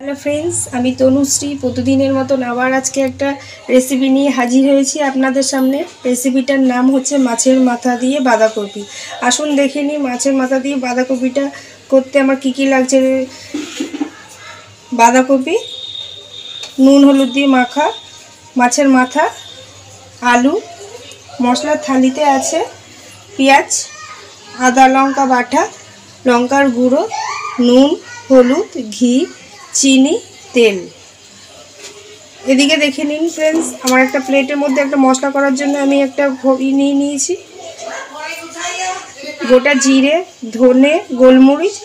Hello friends, আমি তনুশ্রী প্রতিদিনের মতন আবার আজকে একটা রেসিপি নিয়ে হাজির হয়েছি আপনাদের সামনে। রেসিপিটার নাম হচ্ছে মাছের মাথা দিয়ে বাঁধাকপি। আসুন দেখে নিই মাছের মাথা দিয়ে বাঁধাকপিটা করতে আমার কি কি লাগছে। বাঁধাকপি, নুন হলুদ দিয়ে মাখা মাছের মাথা, আলু, মশলার থালিতে আছে পেঁয়াজ, আদা লঙ্কা বাটা, লঙ্কার গুঁড়ো, নুন, হলুদ, ঘি, চিনি, তেল। এদিকে দেখে নিন ফ্রেন্ডস, আমার একটা প্লেটের মধ্যে একটা মশলা করার জন্য আমি একটা নিয়ে নিয়েছি। গোটা জিরে, ধনে, গোলমরিচ,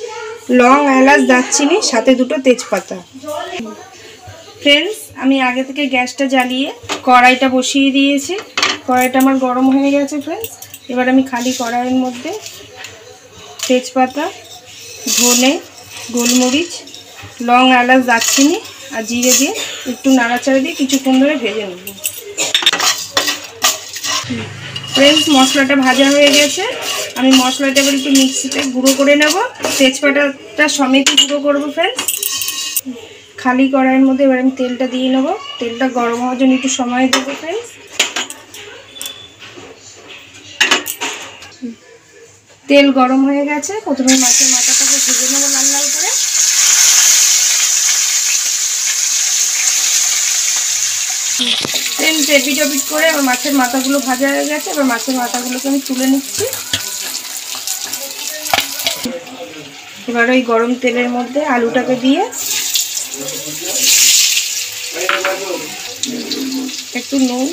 লং, এলাচ, দারচিনি, সাথে দুটো তেজপাতা। ফ্রেন্ডস, আমি আগে থেকে গ্যাসটা জ্বালিয়ে কড়াইটা বসিয়ে দিয়েছি। কড়াইটা আমার গরম হয়ে গেছে ফ্রেন্ডস। এবার আমি খালি কড়াইয়ের মধ্যে তেজপাতা, ধনে, গোলমরিচ, লং, এলাচ, দারচিনি আর জিরে দিয়ে একটু নাড়াচাড়া দিয়ে কিছুক্ষণ ধরে ভেজে নেব। ফ্রেন্ডস, মশলাটা ভাজা হয়ে গেছে। আমি মশলাটা এবার একটু মিক্সিতে গুঁড়ো করে নেব। তেজপাতাটা সমেত গুঁড়ো করবো ফ্রেন্ডস। খালি কড়াইয়ের মধ্যে এবার আমি তেলটা দিয়ে নেব। তেলটা গরম হওয়ার জন্য একটু সময় দেবো ফ্রেন্ডস। তেল গরম হয়ে গেছে। প্রথমে মাছের মাথাটাকে ভেজে নেবো লাল লাল করে। এপিট ওপিট করে আমার মাছের মাথাগুলো ভাজা হয়ে গেছে। এবার মাছের মাথাগুলোকে আমি তুলে নিচ্ছি। এবার ওই গরম তেলের মধ্যে আলুটাকে দিয়ে একটু নুন,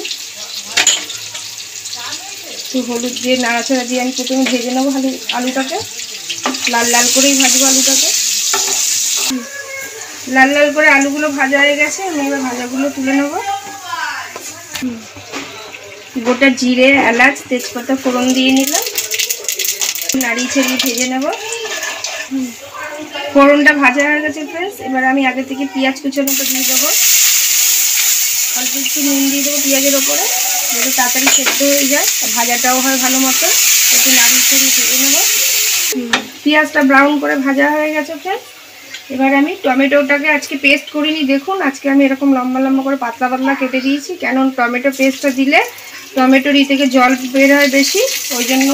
একটু হলুদ দিয়ে নাড়াচাড়া দিয়ে আমি প্রথমে ভেজে নেবো আলুটাকে। লাল লাল করেই ভাজবো আলুটাকে। লাল লাল করে আলুগুলো ভাজা হয়ে গেছে। আমি এবার ভাজাগুলো তুলে নেবো। গোটা জিরে, এলাচ, তেজপাতা ফোড়ন দিয়ে নিলাম। নাড়িয়ে ছাড়িয়ে ভেজে নেব। ফোড়নটা ভাজা হয়ে গেছে ফ্রেন্ডস। এবার আমি আগে থেকে পেঁয়াজ কুচানোটা দিয়ে দেবো। অল্প একটু নুন দিয়ে দেবো পেঁয়াজের ওপরে, যাতে তাড়াতাড়ি সেদ্ধ হয়ে যায়, ভাজাটাও হয় ভালো মতো। একটু নাড়িয়ে ছাড়িয়ে ভেজে নেবো। পেঁয়াজটা ব্রাউন করে ভাজা হয়ে গেছে ফ্রেন্ডস। এবার আমি টমেটোটাকে আজকে পেস্ট করিনি, দেখুন আজকে আমি এরকম লম্বা লম্বা করে পাতলা পাতলা কেটে দিয়েছি। কেন টমেটো পেস্টটা দিলে টমেটোর থেকে জল বের হয় বেশি, ওই জন্য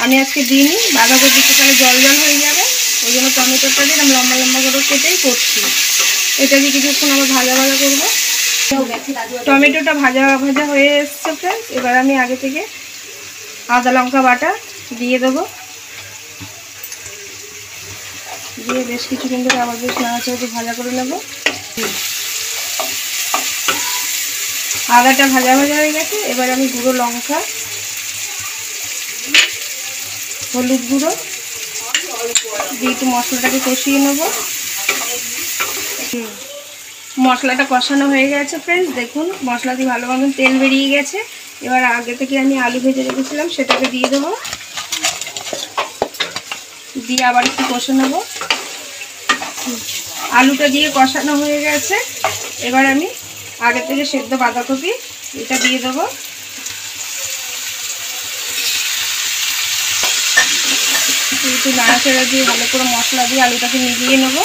আমি আজকে দিইনি। বাঁধাকপিতে তাহলে জল জল হয়ে যাবে, ওই জন্য টমেটোটা দিয়ে আমি লম্বা লম্বা করে কেটেই করছি। এটা দিয়ে কিছুক্ষণ আবার ভাজা ভাজা করবো। টমেটোটা ভাজা ভাজা হয়ে এসছে ফ্রেন্ডস। এবার আমি আগে থেকে আদা লঙ্কা বাটা দিয়ে দেবো। দিয়ে বেশ কিছুক্ষণ ধরে আবার বেশ নাড়াচাড়া ভাজা করে নেব। আদাটা ভাজা ভাজা হয়ে গেছে। এবার আমি গুঁড়ো লঙ্কা, হলুদ গুঁড়ো দিয়ে একটু মশলাটাকে কষিয়ে নেব। মশলাটা কষানো হয়ে গেছে ফ্রেন্ডস। দেখুন মশলা দিয়ে ভালো মতন তেল বেরিয়ে গেছে। এবার আগে থেকে আমি আলু ভেজে রেখেছিলাম সেটাকে দিয়ে দেবো। দিয়ে আবার একটু কষে নেব। আলুটা দিয়ে কষানো হয়ে গেছে। এবার আমি আগে থেকে সেদ্ধ বাঁধাকপি এটা দিয়ে দেবো। একটু নাড়াচাড়া দিয়ে ভালো করে মশলা দিয়ে আলুটাকে মিলিয়ে নেব।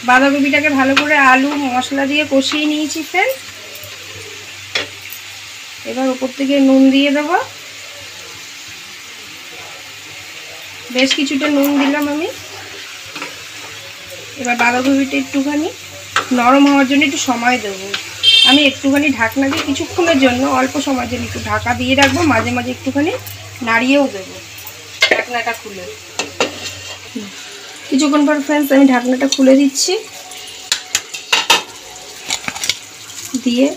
বাঁধাকপিটাকে ভালো করে আলু মশলা দিয়ে কষিয়ে নিয়েছি ফ্রেন্ড। এবার উপর থেকে নুন দিয়ে দেবো। বেশ কিছুটা নুন দিলাম আমি। এবার বাঁধাকপিটা একটুখানি নরম হওয়ার জন্য একটু সময় দেবো। আমি একটুখানি ঢাকনা দিয়ে কিছুক্ষণের জন্য অল্প সময়ের জন্য একটু ঢাকা দিয়ে রাখবো। মাঝে মাঝে একটুখানি নাড়িয়েও দেবো ঢাকনাটা খুলে। কিছুক্ষণ পর ফ্রেন্ডস আমি ঢাকনাটা খুলে দিচ্ছি। দিয়ে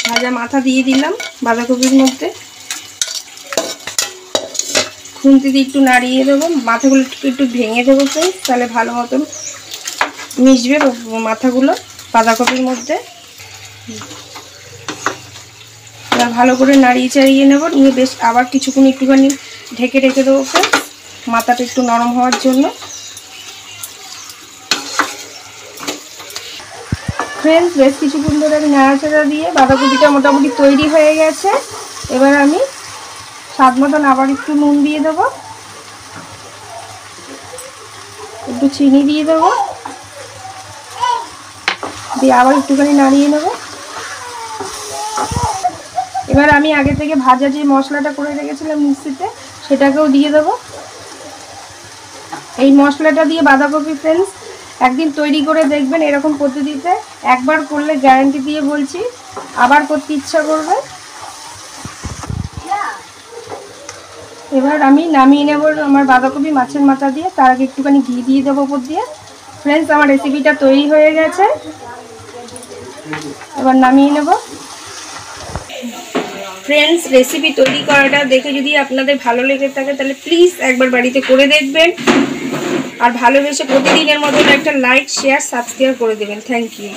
ভাজা মাথা দিয়ে দিলাম বাঁধাকপির মধ্যে। খুন্তি দিয়ে একটু নাড়িয়ে দেবো। মাথাগুলো একটু ভেঙে দেবো ফ্রেন্ডস, তাহলে ভালো মতন মিশবে মাথাগুলো বাঁধাকপির মধ্যে। এবার ভালো করে নাড়িয়ে চাড়িয়ে নেব। নিয়ে বেশ আবার কিছুক্ষণ একটুখানি ঢেকে রেখে দেবো ফ্রেন্ডস, মাথাটা একটু নরম হওয়ার জন্য। ফ্রেন্ডস, বেশ কিছুক্ষণ ধরে আমি নাড়াচাড়া দিয়ে বাঁধাকপিটা মোটামুটি তৈরি হয়ে গেছে। এবার আমি স্বাদ মতন আবার একটু নুন দিয়ে দেবো। একটু চিনি দিয়ে দেবো, দিয়ে আবার একটুখানি নাড়িয়ে নেব। এবার আমি আগে থেকে ভাজা যে মশলাটা করে রেখেছিলাম মিক্সিতে সেটাকেও দিয়ে দেবো। এই মশলাটা দিয়ে বাঁধাকপি ফ্রেন্ডস একদিন তৈরি করে দেখবেন এরকম পদ্ধতিতে, একবার করলে গ্যারান্টি দিয়ে বলছি আবার করতে ইচ্ছা করবে। এবার আমি নামিয়ে নেব আমার বাঁধাকপি মাছের মাথা দিয়ে, তার আগে একটুখানি ঘি দিয়ে দেবো উপর দিয়ে। ফ্রেন্ডস আমার রেসিপিটা তৈরি হয়ে গেছে, এবার নামিয়ে নেব। ফ্রেন্ডস রেসিপি তৈরি করাটা দেখে যদি আপনাদের ভালো লেগে থাকে তাহলে প্লিজ একবার বাড়িতে করে দেখবেন, আর ভালোবেসে প্রতিদিনের মতন একটা লাইক শেয়ার সাবস্ক্রাইব করে দেবেন। Thank you.